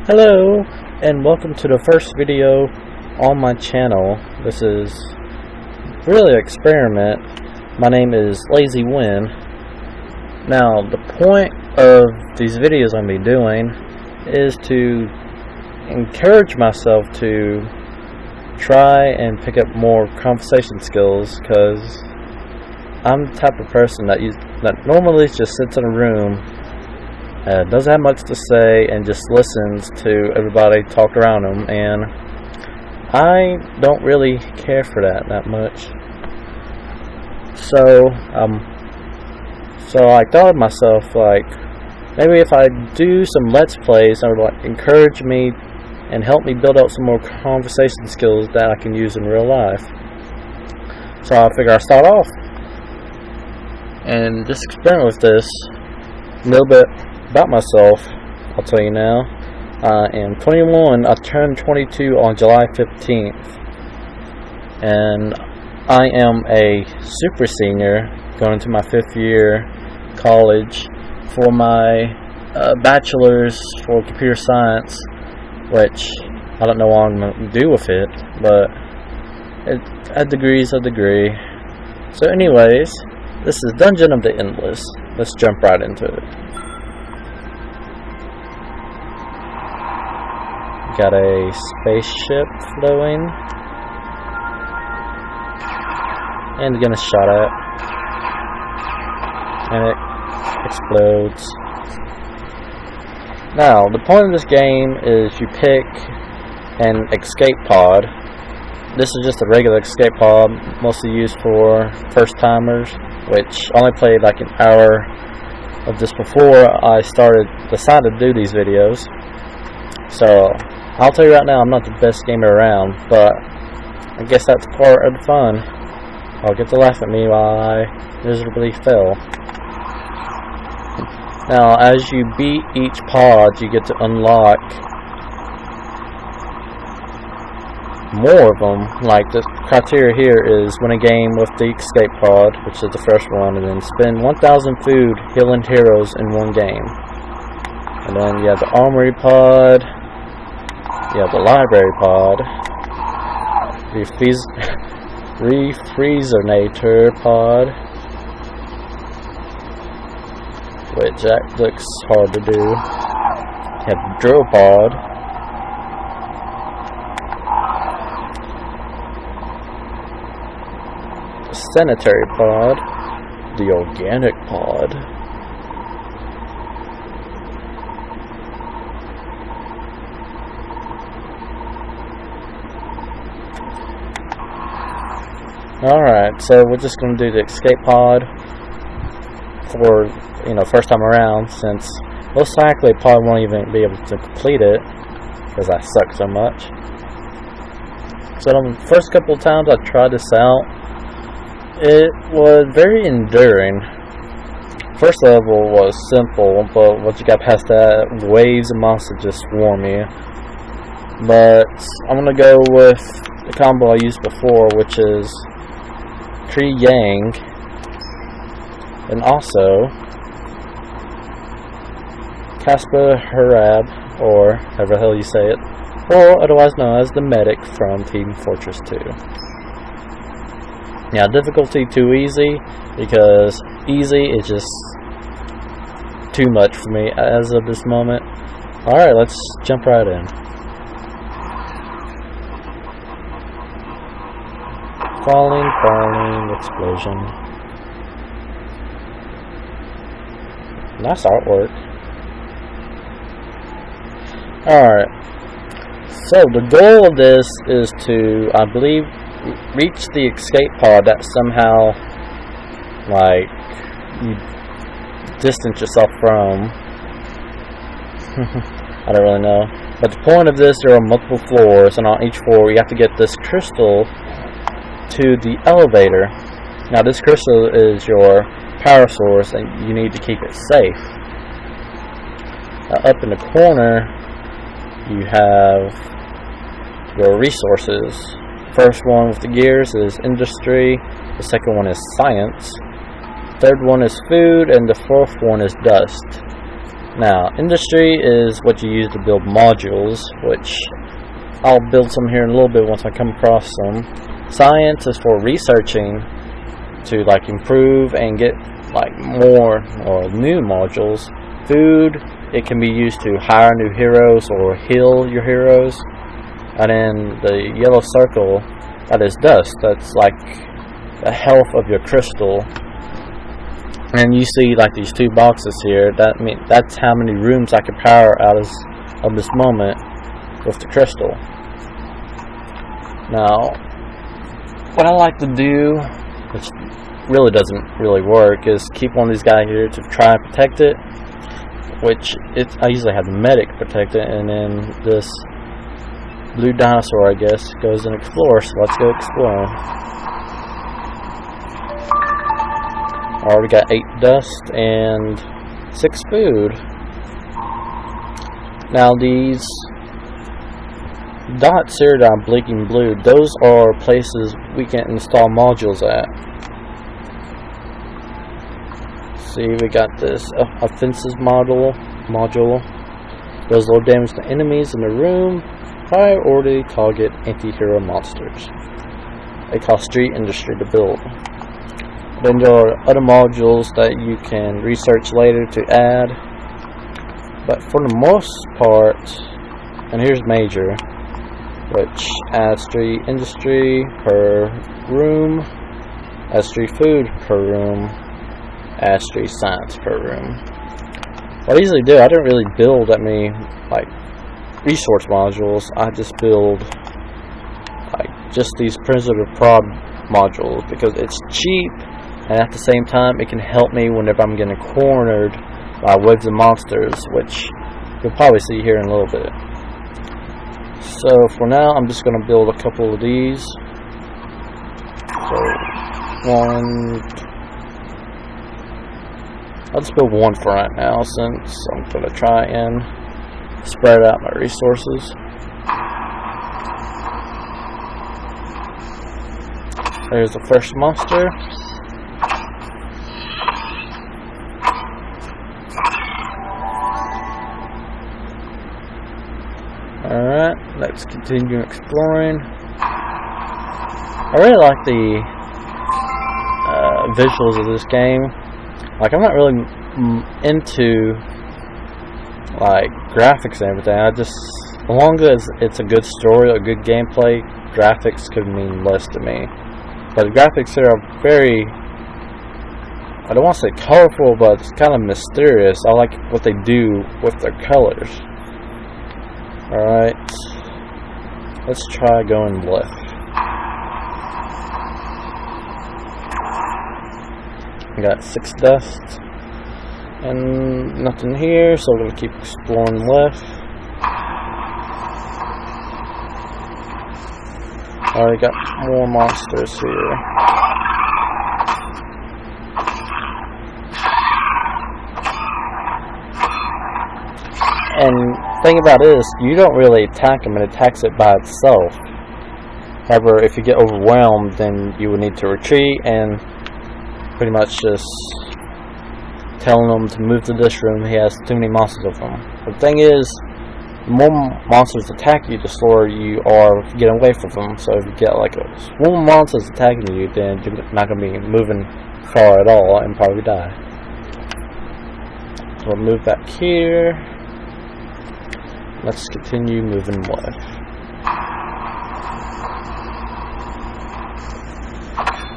Hello, and welcome to the first video on my channel. This is really an experiment. My name is LazyWynn. Now, the point of these videos I'm going to be doing is to encourage myself to try and pick up more conversation skills, because I'm the type of person that normally just sits in a room, doesn't have much to say, and just listens to everybody talk around them, and I don't really care for that much. So I thought of myself, like, maybe if I do some Let's Plays, that would encourage me and help me build up some more conversation skills that I can use in real life. So I figure I'll start off and just experiment with this a little bit. About myself, I'll tell you now. I am 21. I turned 22 on July 15th, and I am a super senior going into my 5th year college for my bachelor's for computer science, which I don't know what I'm going to do with it, but a degree's a degree. So anyways, this is Dungeon of the Endless. Let's jump right into it. Got a spaceship flowing, and getting shot at, and it explodes. Now, the point of this game is you pick an escape pod. This is just a regular escape pod, mostly used for first timers, which I only played like an hour of this before I decided to do these videos. So I'll tell you right now, I'm not the best gamer around, but I guess that's part of the fun. I'll get to laugh at me while I miserably fail. Now, as you beat each pod, you get to unlock more of them. Like, the criteria here is win a game with the escape pod, which is the first one, and then spend 1,000 food healing heroes in one game. And then you have the armory pod. You have the library pod, refreezernator pod, which that looks hard to do. You have the drill pod, the sanitary pod, the organic pod, Alright, so we're just going to do the escape pod for, first time around, since most likely I probably won't even be able to complete it, because I suck so much. So the first couple of times I tried this out, it was very enduring. First level was simple, but once you got past that, waves of monsters just swarm you. But I'm going to go with the combo I used before, which is Tree Yang, and also Casper Harab, or however the hell you say it, or otherwise known as the medic from Team Fortress 2. Now, difficulty too easy, because easy is just too much for me as of this moment. Alright, let's jump right in. Falling, explosion. Nice artwork. Alright. So, the goal of this is to, I believe, reach the escape pod that somehow, you distance yourself from. I don't really know. But the point of this, there are multiple floors, and on each floor you have to get this crystal to the elevator. Now, this crystal is your power source, and you need to keep it safe. Now, up in the corner you have your resources. First one with the gears is industry, the second one is science, third one is food, and the fourth one is dust. Now, industry is what you use to build modules, which I'll build some here in a little bit once I come across some. Science is for researching to like improve and get like more or new modules. Food, it can be used to hire new heroes or heal your heroes. And then the yellow circle, that is dust. That's like the health of your crystal. And you see like these two boxes here. That's how many rooms I can power out of this moment with the crystal. Now, what I like to do, which really doesn't really work, is keep one of these guys here to try and protect it. I usually have the medic protect it, and then this blue dinosaur, I guess, goes and explores. So let's go explore. I already got 8 dust and 6 food. Now these dots here that I'm blinking blue, those are places we can install modules at. See, we got this offensive module. Does low damage to enemies in the room. Priority target anti-hero monsters. They cost street industry to build. Then there are other modules that you can research later to add. But for the most part, and here's major, which adds 3 industry per room, adds 3 food per room, adds 3 science per room. What I usually do, I don't really build that many like resource modules. I just build like just these primitive prod modules because it's cheap, and at the same time it can help me whenever I'm getting cornered by waves of monsters, which you'll probably see here in a little bit. So for now, I'm just going to build a couple of these. So I'll just build 1 for right now, since I'm going to try and spread out my resources. There's the first monster. Alright, let's continue exploring. I really like the visuals of this game. Like, I'm not really into like graphics and everything. As long as it's a good story or good gameplay, graphics could mean less to me. But the graphics here are very, I don't want to say colorful, but it's kind of mysterious. I like what they do with their colors. Alright, let's try going left. I got 6 dust and nothing here, so we're going to keep exploring left. Alright, got more monsters here. And thing about it is, you don't really attack them, it attacks it by itself. However, if you get overwhelmed, then you would need to retreat and pretty much just telling them to move to this room. He has too many monsters of them. But the thing is, the more monsters attack you, the slower you are getting away from them. So if you get like a swarm of monsters attacking you, then you're not going to be moving far at all and probably die. So we'll move back here. Let's continue moving left.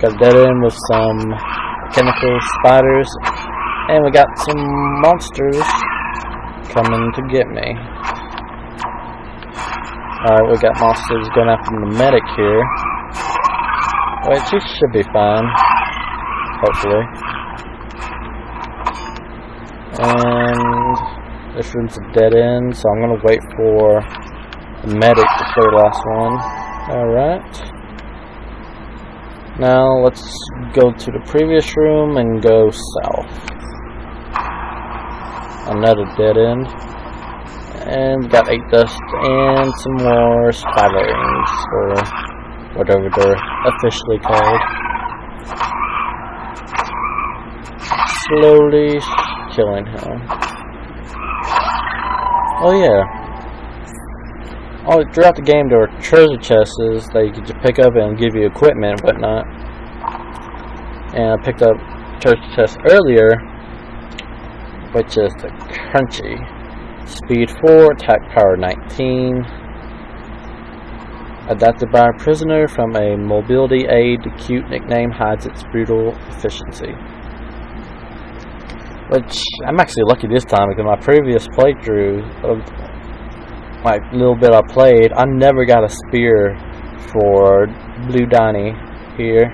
Got a dead end with some chemical spiders, and we got some monsters coming to get me. Alright, we got monsters going after the medic here, which he should be fine, hopefully. And this room's a dead end, so I'm going to wait for the medic to clear the last one. Alright. Now let's go to the previous room and go south. Another dead end. And we got 8 dust and some more spiderlings, or whatever they're officially called. Slowly killing him. Oh yeah. All throughout the game there were treasure chests that you could just pick up and give you equipment and whatnot. And I picked up treasure chest earlier, which is the crunchy. Speed 4, attack power 19. Adapted by a prisoner from a mobility aid, the cute nickname hides its brutal efficiency. Which, I'm actually lucky this time because my previous playthrough of my little bit I played, I never got a spear for Blue Donnie here.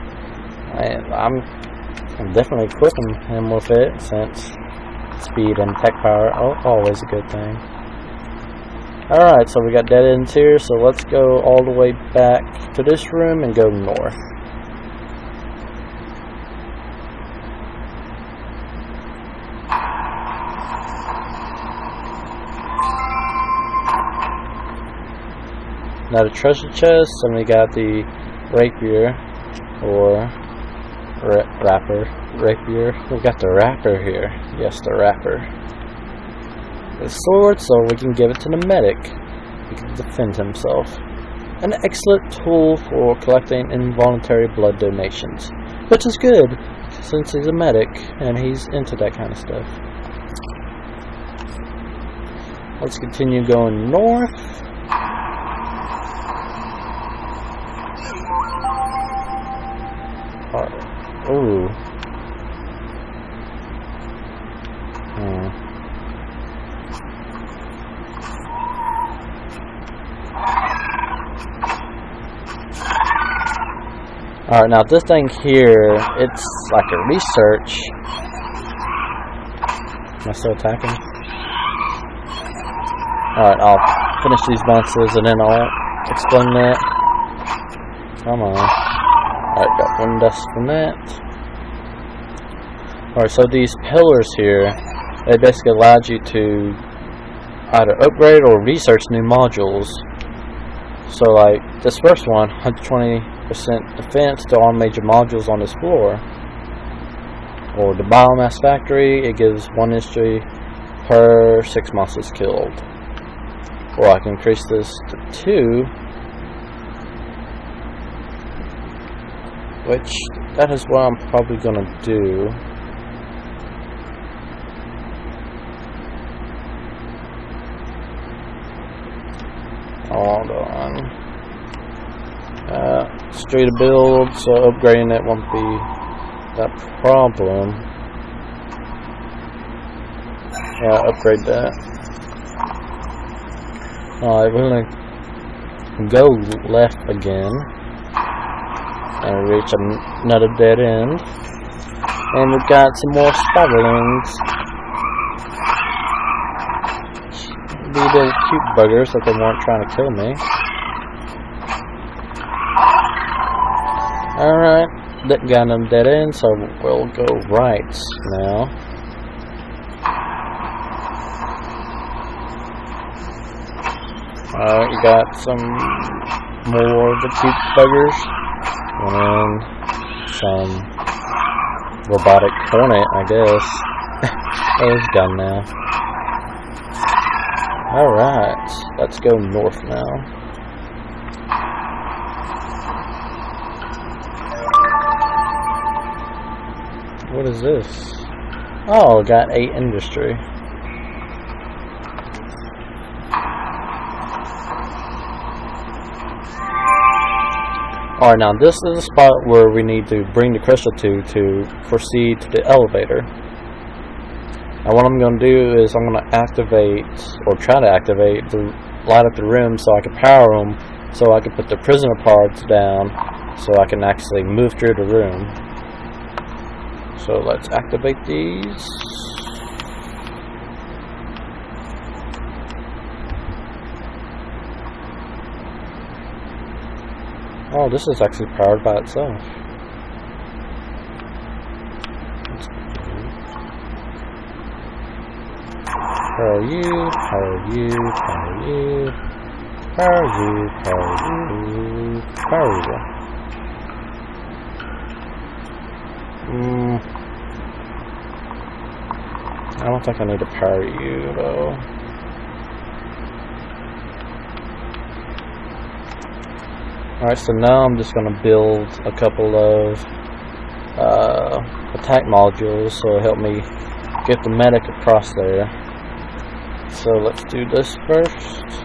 And I'm definitely equipping him with it since speed and attack power are always a good thing. Alright, so we got dead ends here, so let's go all the way back to this room and go north. Now the treasure chest, and we got the rapier, or rapier. We got the rapper here. Yes, the rapper. The sword, so we can give it to the medic. He can defend himself. An excellent tool for collecting involuntary blood donations, which is good since he's a medic and he's into that kind of stuff. Let's continue going north. Ooh. Alright, now this thing here, it's like a research. Am I still attacking? Alright, I'll finish these bounces and then I'll explain that. Come on. Alright, got one dust from that. Alright, so these pillars here, they basically allowed you to either upgrade or research new modules. So like this first one, 120% defense to all major modules on this floor. Or the biomass factory, it gives 1 history per 6 monsters killed. Or I can increase this to 2. Which, that is what I'm probably going to do. Hold on. Straight build, so upgrading it won't be that problem. Yeah, upgrade that. Alright, we're going to go left again. And reach another dead end. And we've got some more spiderlings. These little cute buggers that they weren't trying to kill me. Alright, that got them dead end, so we'll go right now. Alright, you got some more of the cute buggers. And some robotic hornet, I guess. Oh, it's done now. Alright, let's go north now. What is this? Oh, got 8 industry. Alright, now this is the spot where we need to bring the crystal to proceed to the elevator. And what I'm going to do is I'm going to activate, or try to activate, to light up the room so I can power them, so I can put the prisoner parts down, so I can actually move through the room. So let's activate these. Oh, this is actually powered by itself. Power you, power you, power you, power you, power you, power you. I don't think I need to power you though. Alright, so now I'm just going to build a couple of attack modules so it'll help me get the medic across there. So let's do this first.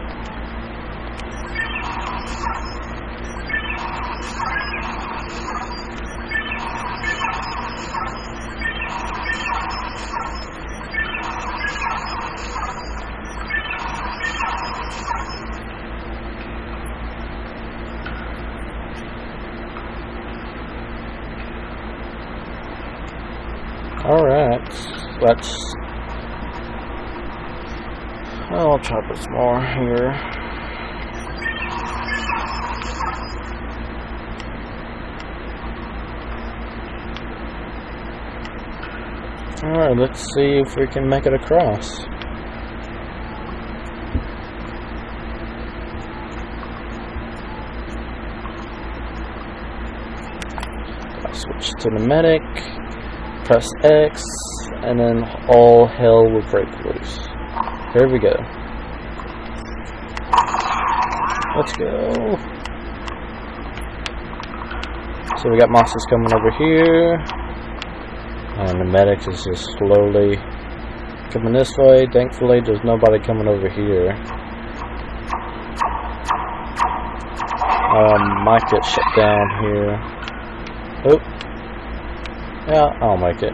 Alright, I'll try this more here. Alright, let's see if we can make it across. I'll switch to the medic. Press X, and then all hell will break loose. Here we go. Let's go. So we got monsters coming over here, and the medic is just slowly coming this way. Thankfully, there's nobody coming over here. Might get shut down here. Oop. Yeah, I'll make it.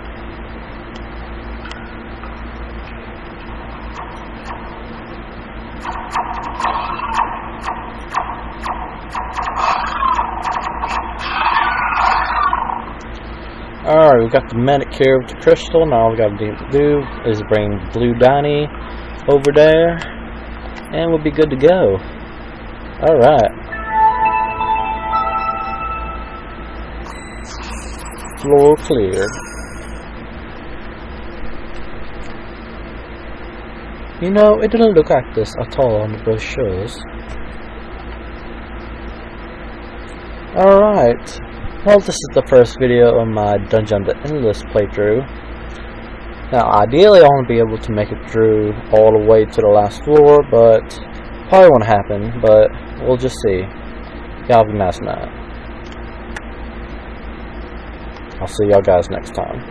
Alright, we got the medic here with the crystal. Now all we gotta do is bring Blue Donnie over there, and we'll be good to go. Alright. Floor clear. You know, it didn't look like this at all on the brochures. Alright. Well, this is the first video on my Dungeon the Endless playthrough. Now, ideally, I want to be able to make it through all the way to the last floor, but probably won't happen, but we'll just see. Y'all have a nice night. I'll see y'all guys next time.